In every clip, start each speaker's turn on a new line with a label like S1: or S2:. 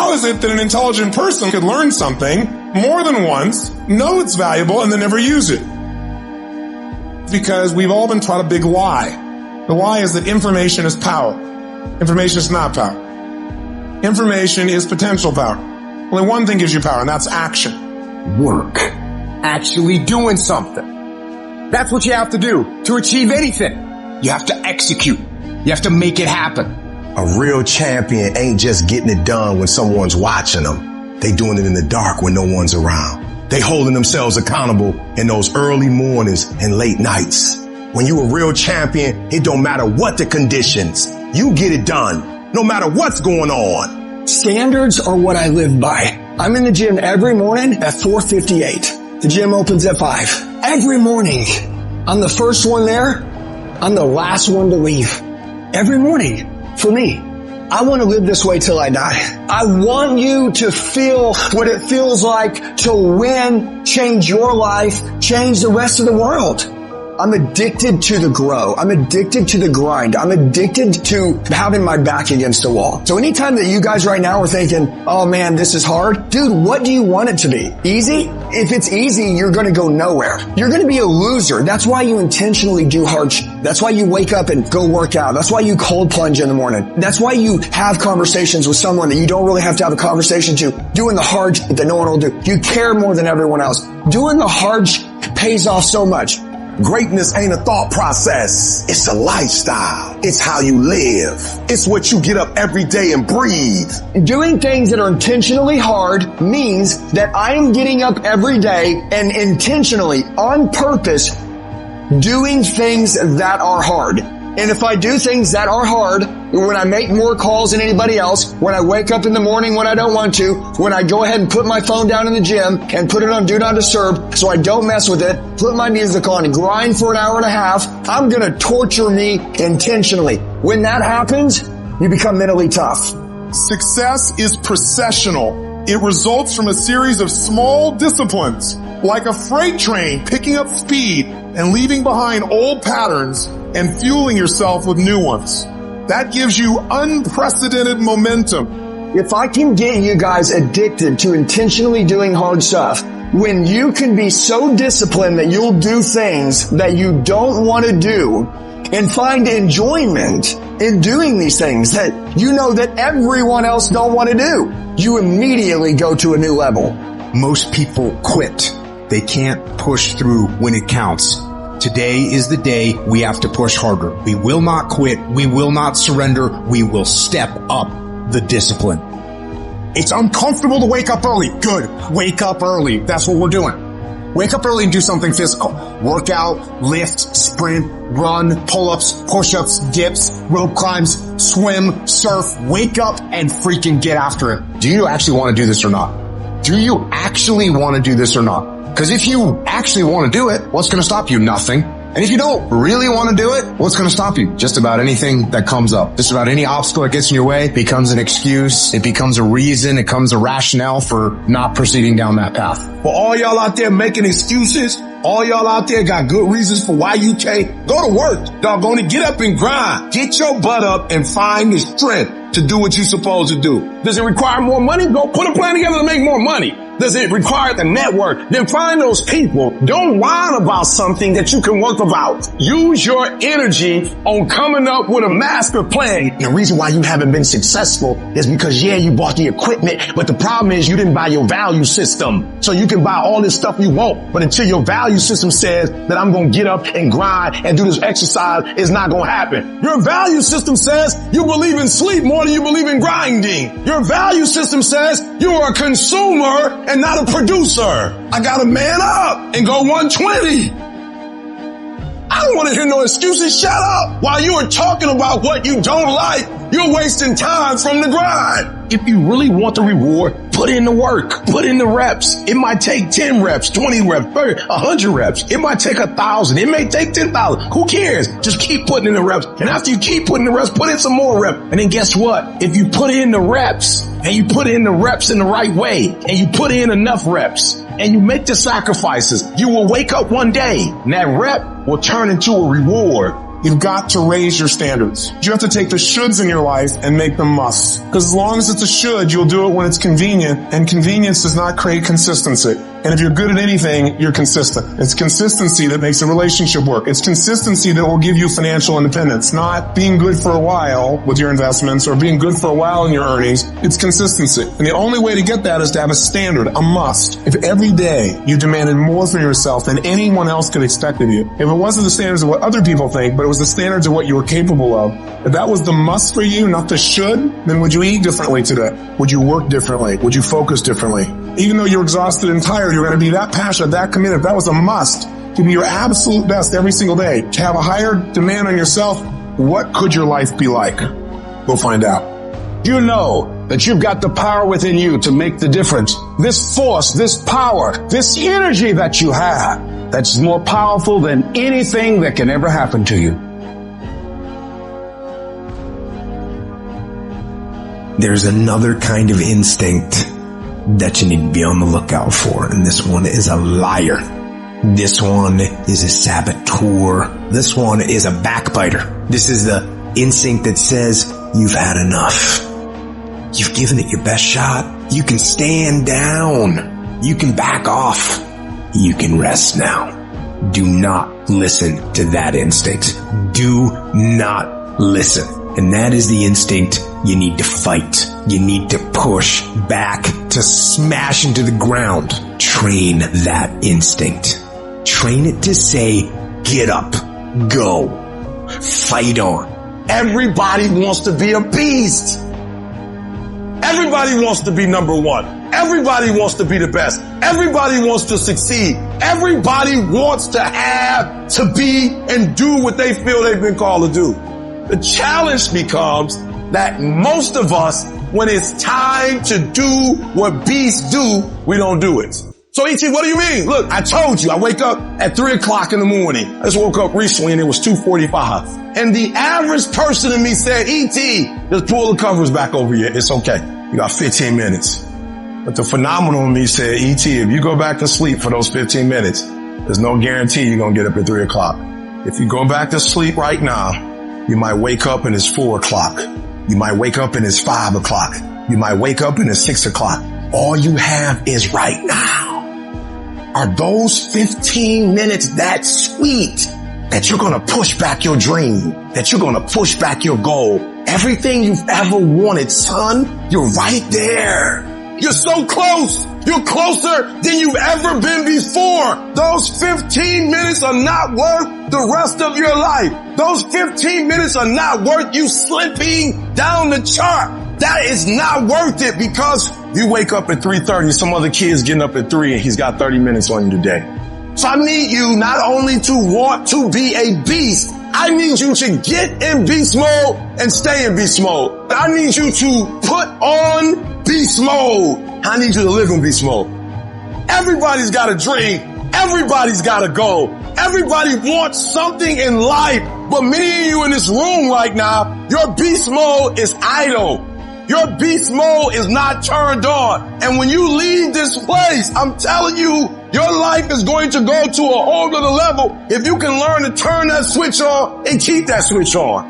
S1: How is it that an intelligent person could learn something more than once, know it's valuable, and then never use it? Because we've all been taught a big lie. The lie is that information is power. Information is not power. Information is potential power. Only one thing gives you power, and that's action.
S2: Work. Actually doing something. That's what you have to do to achieve anything. You have to execute. You have to make it happen.
S3: A real champion ain't just getting it done when someone's watching them. They doing it in the dark when no one's around. They holding themselves accountable in those early mornings and late nights. When you a real champion, it don't matter what the conditions. You get it done, no matter what's going on.
S4: Standards are what I live by. I'm in the gym every morning at 4:58. The gym opens at 5. Every morning. I'm the first one there. I'm the last one to leave. Every morning. For me. I want to live this way till I die. I want you to feel what it feels like to win, change your life, change the rest of the world. I'm addicted to the grow. I'm addicted to the grind. I'm addicted to having my back against the wall. So anytime that you guys right now are thinking, oh man, this is hard. Dude, what do you want it to be? Easy? If it's easy, you're going to go nowhere. You're going to be a loser. That's why you intentionally do hardship. That's why you wake up and go work out. That's why you cold plunge in the morning. That's why you have conversations with someone that you don't really have to have a conversation to. Doing the hard shit that no one will do. You care more than everyone else. Doing the hard shit pays off so much.
S3: Greatness ain't a thought process. It's a lifestyle. It's how you live. It's what you get up every day and breathe.
S4: Doing things that are intentionally hard means that I am getting up every day and intentionally, on purpose, doing things that are hard. And if I do things that are hard, when I make more calls than anybody else, when I wake up in the morning when I don't want to, when I go ahead and put my phone down in the gym and put it on Do Not Disturb so I don't mess with it, put my music on and grind for an hour and a half, I'm going to torture me intentionally. When that happens, you become mentally tough.
S1: Success is processional. It results from a series of small disciplines, like a freight train picking up speed and leaving behind old patterns and fueling yourself with new ones. That gives you unprecedented momentum.
S4: If I can get you guys addicted to intentionally doing hard stuff, when you can be so disciplined that you'll do things that you don't want to do and find enjoyment in doing these things that you know that everyone else don't want to do, you immediately go to a new level.
S2: Most people quit. They can't push through when it counts. Today is the day we have to push harder. We will not quit. We will not surrender. We will step up the discipline. It's uncomfortable to wake up early. Good. Wake up early. That's what we're doing. Wake up early and do something physical. Workout, lift, sprint, run, pull-ups, push-ups, dips, rope climbs, swim, surf. Wake up and freaking get after it. Do you actually want to do this or not? Do you actually want to do this or not? Because if you actually want to do it, what's going to stop you? Nothing. And if you don't really want to do it, what's going to stop you? Just about anything that comes up. Just about any obstacle that gets in your way becomes an excuse. It becomes a reason. It becomes a rationale for not proceeding down that path.
S3: For all y'all out there making excuses, all y'all out there got good reasons for why you can't, go to work. Doggone it, get up and grind. Get your butt up and find the strength to do what you're supposed to do. Does it require more money? Go put a plan together to make more money. Does it require the network? Then find those people. Don't whine about something that you can work about. Use your energy on coming up with a master plan. The reason why you haven't been successful is because, yeah, you bought the equipment, but the problem is you didn't buy your value system. So you can buy all this stuff you want, but until your value system says that I'm going to get up and grind and do this exercise, it's not going to happen. Your value system says you believe in sleep more than you believe in grinding. Your value system says you are a consumer and not a producer. I gotta man up and go 120. I don't want to hear no excuses. Shut up. While you are talking about what you don't like, you're wasting time from the grind. If you really want the reward, put in the work, put in the reps. It might take 10 reps, 20 reps, 30, 100 reps. It might take 1,000. It may take 10,000. Who cares? Just keep putting in the reps. And after you keep putting the reps, put in some more reps. And then guess what? If you put in the reps and you put in the reps in the right way and you put in enough reps and you make the sacrifices, you will wake up one day and that rep will turn into a reward.
S1: You've got to raise your standards. You have to take the shoulds in your life and make them musts. Because as long as it's a should, you'll do it when it's convenient, and convenience does not create consistency. And if you're good at anything, you're consistent. It's consistency that makes a relationship work. It's consistency that will give you financial independence, not being good for a while with your investments or being good for a while in your earnings. It's consistency. And the only way to get that is to have a standard, a must. If every day you demanded more from yourself than anyone else could expect of you, if it wasn't the standards of what other people think, but it was the standards of what you were capable of, if that was the must for you, not the should, then would you eat differently today? Would you work differently? Would you focus differently? Even though you're exhausted and tired, you're going to be that passionate, that committed. If that was a must, to be your absolute best every single day, to have a higher demand on yourself, what could your life be like? We'll find out.
S3: You know that you've got the power within you to make the difference. This force, this power, this energy that you have, that's more powerful than anything that can ever happen to you.
S2: There's another kind of instinct that you need to be on the lookout for, and this one is a liar. This one is a saboteur. This one is a backbiter. This is the instinct that says, you've had enough. You've given it your best shot. You can stand down. You can back off. You can rest now. Do not listen to that instinct. Do not listen. And that is the instinct you need to fight. You need to push back, to smash into the ground. Train that instinct. Train it to say, get up, go, fight on.
S3: Everybody wants to be a beast. Everybody wants to be number one. Everybody wants to be the best. Everybody wants to succeed. Everybody wants to have, to be, and do what they feel they've been called to do. The challenge becomes that most of us, when it's time to do what beasts do, we don't do it. So E.T., what do you mean? Look, I told you, I wake up at 3 o'clock in the morning. I just woke up recently and it was 2:45. And the average person in me said, E.T., just pull the covers back over you. It's okay. You got 15 minutes. But the phenomenal in me said, E.T., if you go back to sleep for those 15 minutes, there's no guarantee you're going to get up at 3 o'clock. If you go back to sleep right now, you might wake up and it's 4 o'clock. You might wake up and it's 5 o'clock. You might wake up and it's 6 o'clock. All you have is right now. Are those 15 minutes that sweet that you're going to push back your dream, that you're going to push back your goal? Everything you've ever wanted, son, you're right there. You're so close. You're closer than you've ever been before. Those 15 minutes are not worth the rest of your life. Those 15 minutes are not worth you slipping down the chart. That is not worth it, because you wake up at 3:30, some other kid's getting up at 3 and he's got 30 minutes on you today. So I need you not only to want to be a beast, I need you to get in beast mode and stay in beast mode. I need you to put on beast mode. I need you to live in beast mode. Everybody's got a dream. Everybody's got a goal. Everybody wants something in life. But many of you in this room right now, your beast mode is idle. Your beast mode is not turned on. And when you leave this place, I'm telling you, your life is going to go to a whole other level if you can learn to turn that switch on and keep that switch on.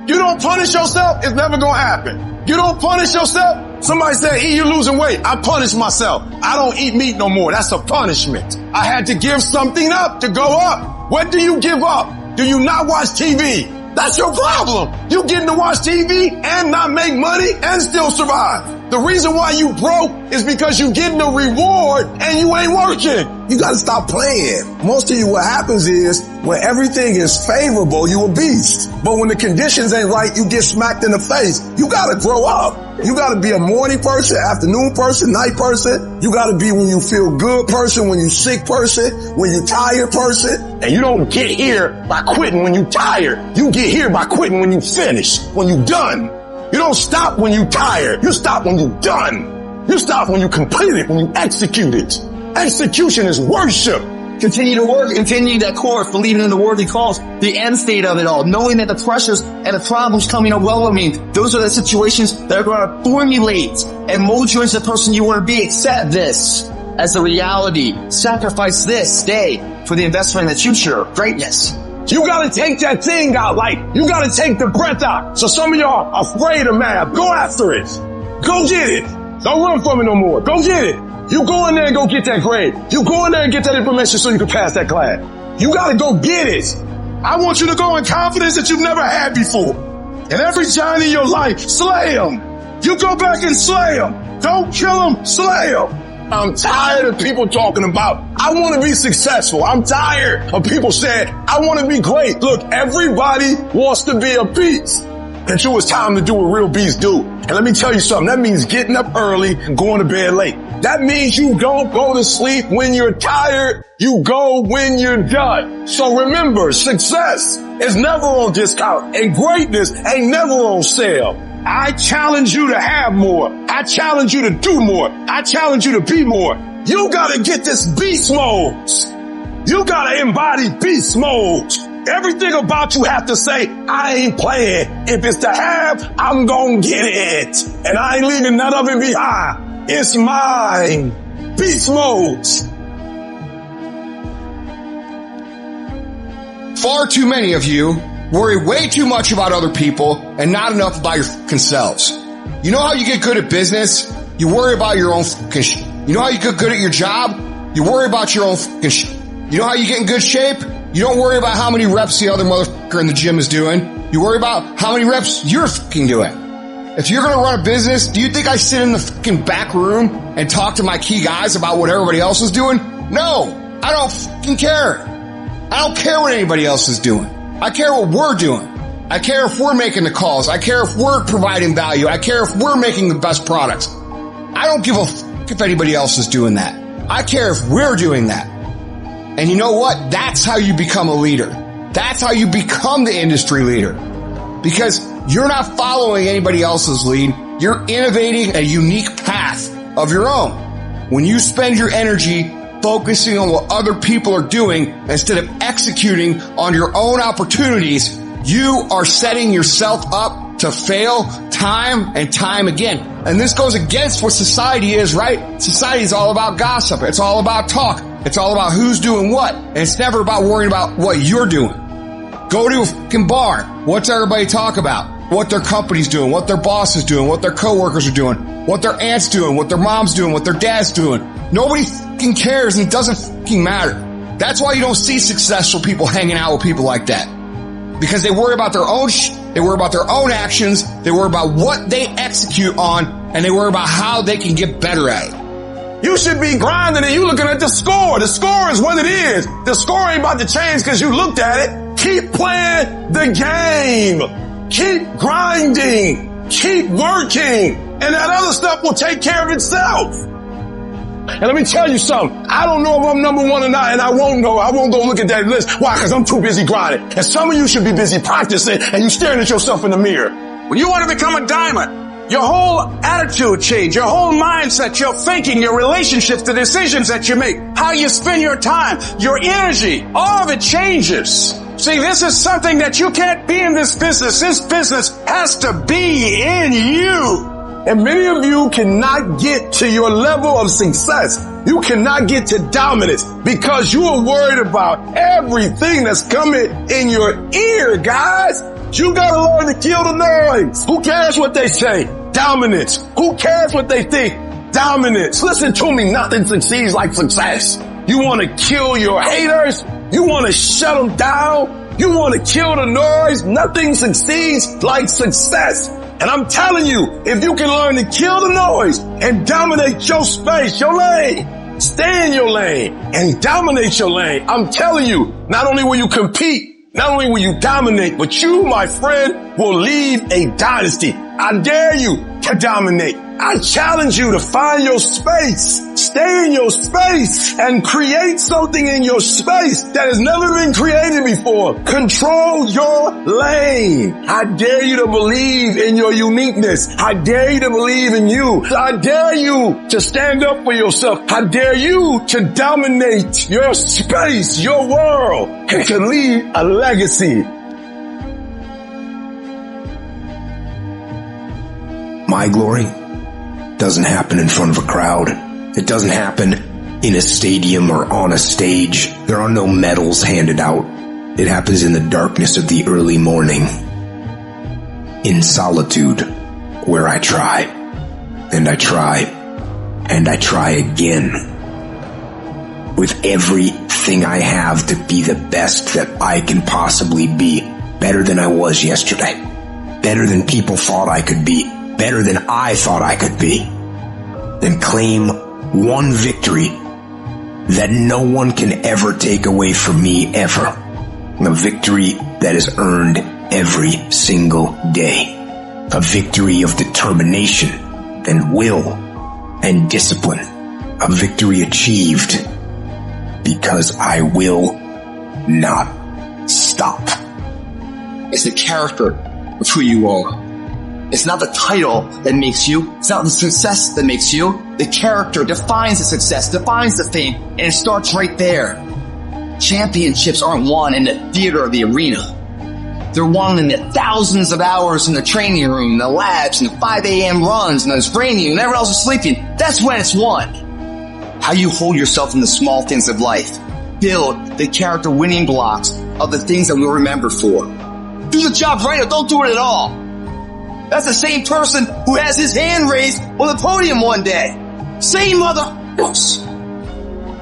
S3: You don't punish yourself, it's never going to happen. You don't punish yourself. Somebody said, E, you're losing weight. I punish myself. I don't eat meat no more. That's a punishment. I had to give something up to go up. What do you give up? Do you not watch TV? That's your problem. You getting to watch TV and not make money and still survive. The reason why you broke is because you getting a reward and you ain't working. You gotta stop playing. Most of you, what happens is when everything is favorable, you a beast. But when the conditions ain't right, you get smacked in the face. You gotta grow up. You gotta be a morning person, afternoon person, night person. You gotta be when you feel good person, when you sick person, when you tired person. And you don't get here by quitting when you tired. You get here by quitting when you finish, when you done. You don't stop when you tired. You stop when you done. You stop when you complete it, when you execute it. Execution is worship.
S5: Continue to work, continue that course, believing in the word he calls, the end state of it all, knowing that the pressures and the problems coming overwhelming, those are the situations that are going to formulate and mold you into the person you want to be. Accept this as a reality. Sacrifice this day for the investment in the future of greatness.
S3: You gotta take that thing out, like, you gotta take the breath out. So some of y'all are afraid of math. Go after it. Go get it. Don't run from it no more. Go get it. You go in there and go get that grade. You go in there and get that information so you can pass that class. You gotta go get it. I want you to go in confidence that you've never had before. And every giant in your life, slay them. You go back and slay them. Don't kill them, slay them. I'm tired of people talking about, I want to be successful. I'm tired of people saying, I want to be great. Look, everybody wants to be a beast. Until it's time to do what real beasts do. And let me tell you something. That means getting up early and going to bed late. That means you don't go to sleep when you're tired. You go when you're done. So remember, success is never on discount and greatness ain't never on sale. I challenge you to have more. I challenge you to do more. I challenge you to be more. You gotta get this beast mode. You gotta embody beast mode. Everything about you have to say, I ain't playing. If it's to have, I'm gonna get it. And I ain't leaving none of it behind. It's mine. Beast mode.
S2: Far too many of you worry way too much about other people and not enough about your fucking selves. You know how you get good at business? You worry about your own fucking shit. You know how you get good at your job? You worry about your own fucking shit. You know how you get in good shape? You don't worry about how many reps the other motherfucker in the gym is doing. You worry about how many reps you're fucking doing. If you're gonna run a business, do you think I sit in the fucking back room and talk to my key guys about what everybody else is doing? No, I don't fucking care. I don't care what anybody else is doing. I care what we're doing. I care if we're making the calls. I care if we're providing value. I care if we're making the best products. I don't give a fuck if anybody else is doing that. I care if we're doing that. And you know what? That's how you become a leader. That's how you become the industry leader. Because you're not following anybody else's lead. You're innovating a unique path of your own. When you spend your energy focusing on what other people are doing instead of executing on your own opportunities, you are setting yourself up to fail time and time again. And this goes against what society is, right? Society is all about gossip. It's all about talk. It's all about who's doing what. And it's never about worrying about what you're doing. Go to a fucking bar. What's everybody talk about? What their company's doing, what their boss is doing, what their coworkers are doing, what their aunt's doing, what their mom's doing, what their dad's doing. Nobody fucking cares and it doesn't fucking matter. That's why you don't see successful people hanging out with people like that. Because they worry about their own they worry about their own actions, they worry about what they execute on, and they worry about how they can get better at it.
S3: You should be grinding and you looking at the score. The score is what it is. The score ain't about to change because you looked at it. Keep playing the game. Keep grinding. Keep working. And that other stuff will take care of itself. And let me tell you something. I don't know if I'm number one or not, and I won't know. I won't go look at that list. Why? Because I'm too busy grinding. And some of you should be busy practicing, and you staring at yourself in the mirror.
S6: When you want to become a diamond, your whole attitude change, your whole mindset, your thinking, your relationships, the decisions that you make, how you spend your time, your energy, all of it changes. See, this is something that you can't be in this business. This business has to be in you.
S3: And many of you cannot get to your level of success. You cannot get to dominance because you are worried about everything that's coming in your ear, guys. You gotta learn to kill the noise. Who cares what they say? Dominance. Who cares what they think? Dominance. Listen to me, nothing succeeds like success. You want to kill your haters? You want to shut them down? You want to kill the noise? Nothing succeeds like success. And I'm telling you, if you can learn to kill the noise and dominate your space, your lane, stay in your lane and dominate your lane, I'm telling you, not only will you compete, not only will you dominate, but you, my friend, will leave a dynasty. I dare you to dominate. I challenge you to find your space, stay in your space, and create something in your space that has never been created before. Control your lane. I dare you to believe in your uniqueness. I dare you to believe in you. I dare you to stand up for yourself. I dare you to dominate your space, your world, and to leave a legacy.
S2: My glory doesn't happen in front of a crowd. It doesn't happen in a stadium or on a stage. There are no medals handed out. It happens in the darkness of the early morning, in solitude, where I try, and I try, and I try again, with everything I have to be the best that I can possibly be, better than I was yesterday, better than people thought I could be, better than I thought I could be, and claim one victory that no one can ever take away from me ever. A victory that is earned every single day. A victory of determination and will and discipline. A victory achieved because I will not stop.
S5: It's the character of who you are. It's not the title that makes you. It's not the success that makes you. The character defines the success, defines the fame, and it starts right there. Championships aren't won in the theater or the arena. They're won in the thousands of hours in the training room, the labs, and the 5 a.m. runs, and those training, and everyone else is sleeping. That's when it's won. How you hold yourself in the small things of life. Build the character winning blocks of the things that we'll remember for. Do the job right or don't do it at all. That's the same person who has his hand raised on the podium one day. Same motherfuckers.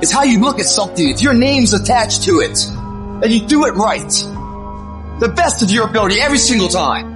S5: It's how you look at something. If your name's attached to it, and you do it right, the best of your ability every single time.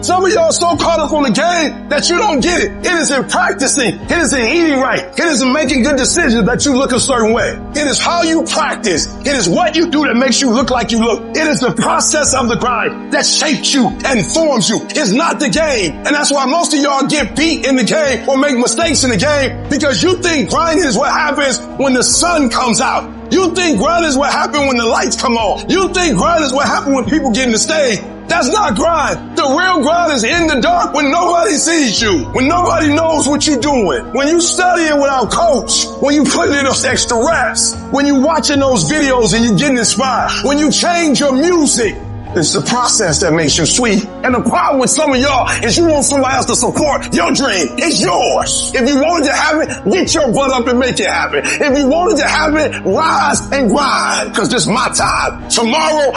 S3: Some of y'all so caught up on the game that you don't get it. It is in practicing. It is in eating right. It is in making good decisions that you look a certain way. It is how you practice. It is what you do that makes you look like you look. It is the process of the grind that shapes you and forms you. It's not the game. And that's why most of y'all get beat in the game or make mistakes in the game, because you think grinding is what happens when the sun comes out. You think grind is what happened when the lights come on. You think grind is what happened when people get in the stage. That's not grind. The real grind is in the dark when nobody sees you, when nobody knows what you're doing, when you studying without coach, when you putting in those extra reps, when you watching those videos and you getting inspired, when you change your music. It's the process that makes you sweet. And the problem with some of y'all is you want somebody else to support your dream. It's yours. If you wanted to have it, get your butt up and make it happen. If you wanted to have it, rise and grind. Cause this is my time. Tomorrow.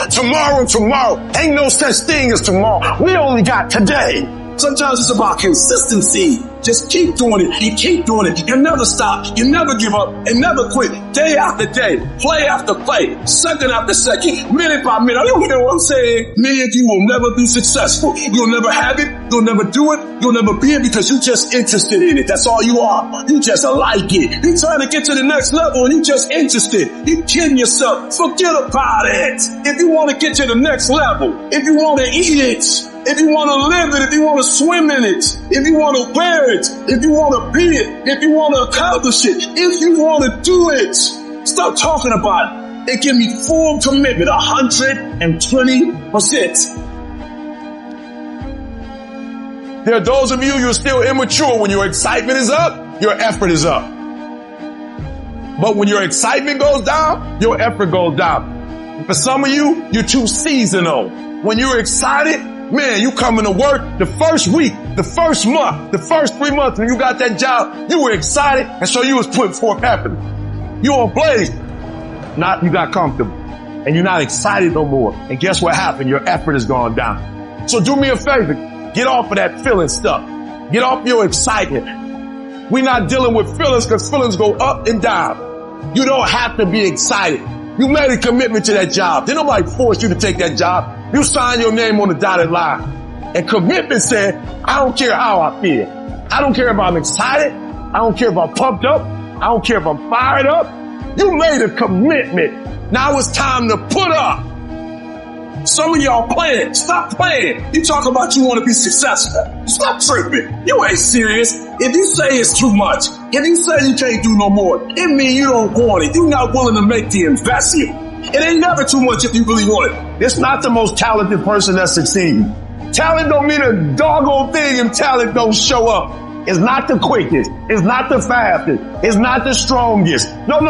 S3: Ain't no such thing as tomorrow. We only got today.
S6: Sometimes it's about consistency. Just keep doing it. You keep doing it. You never stop. You never give up and never quit. Day after day, play after play, second after second, minute by minute. You know what I'm saying? Many of you will never be successful. You'll never have it. You'll never do it. You'll never be it because you're just interested in it. That's all you are. You just like it. You're trying to get to the next level and you're just interested. You're kidding yourself. Forget about it. If you want to get to the next level, if you want to eat it, if you want to live it, if you want to swim in it, if you want to wear it, if you want to be it, if you want to accomplish it, if you want to do it, stop talking about it and give me full commitment, 120%.
S3: There are those of you who are still immature. When your excitement is up, your effort is up. But when your excitement goes down, your effort goes down. For some of you, you're too seasonal. When you're excited, man, you coming to work the first week, the first month, the first 3 months when you got that job, you were excited, and so you was putting forth effort. You on blaze. Not you got comfortable. And you're not excited no more. And guess what happened? Your effort has gone down. So do me a favor. Get off of that feeling stuff. Get off your excitement. We're not dealing with feelings because feelings go up and down. You don't have to be excited. You made a commitment to that job. Didn't nobody force you to take that job. You signed your name on the dotted line. And commitment said, I don't care how I feel. I don't care if I'm excited. I don't care if I'm pumped up. I don't care if I'm fired up. You made a commitment. Now it's time to put up.
S6: Some of y'all playing. Stop playing. You talk about you want to be successful. Stop tripping. You ain't serious. If you say it's too much, if you say you can't do no more, it means you don't want it. You're not willing to make the investment. It ain't never too much if you really want it.
S3: It's not the most talented person that's succeeding. Talent don't mean a doggone thing if talent don't show up. It's not the quickest. It's not the fastest. It's not the strongest. No.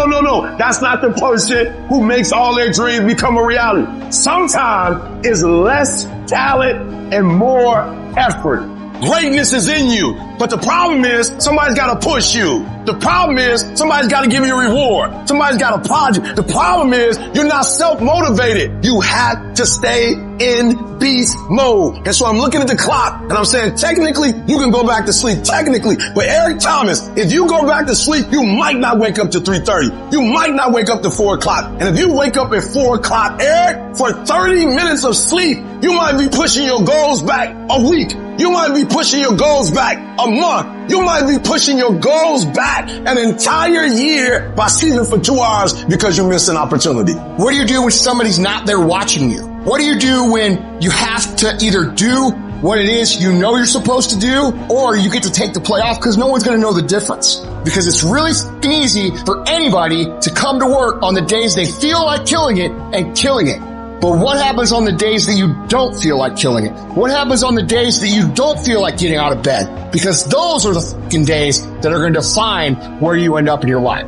S3: That's not the person who makes all their dreams become a reality. Sometimes it's less talent and more effort. Greatness is in you. But the problem is somebody's got to push you. The problem is somebody's got to give you a reward. Somebody's got to prod you. The problem is you're not self-motivated. You have to stay in beast mode. And so I'm looking at the clock and I'm saying, technically, you can go back to sleep. Technically. But Eric Thomas, if you go back to sleep, you might not wake up to 3:30. You might not wake up to 4 o'clock. And if you wake up at 4 o'clock, Eric, for 30 minutes of sleep, you might be pushing your goals back a week. You might be pushing your goals back a month. You might be pushing your goals back an entire year by sleeping for 2 hours because you missed an opportunity.
S7: What do you do when somebody's not there watching you? What do you do when you have to either do what it is you know you're supposed to do, or you get to take the play off because no one's going to know the difference? Because it's really easy for anybody to come to work on the days they feel like killing it and killing it. But what happens on the days that you don't feel like killing it? What happens on the days that you don't feel like getting out of bed? Because those are the fucking days that are going to define where you end up in your life.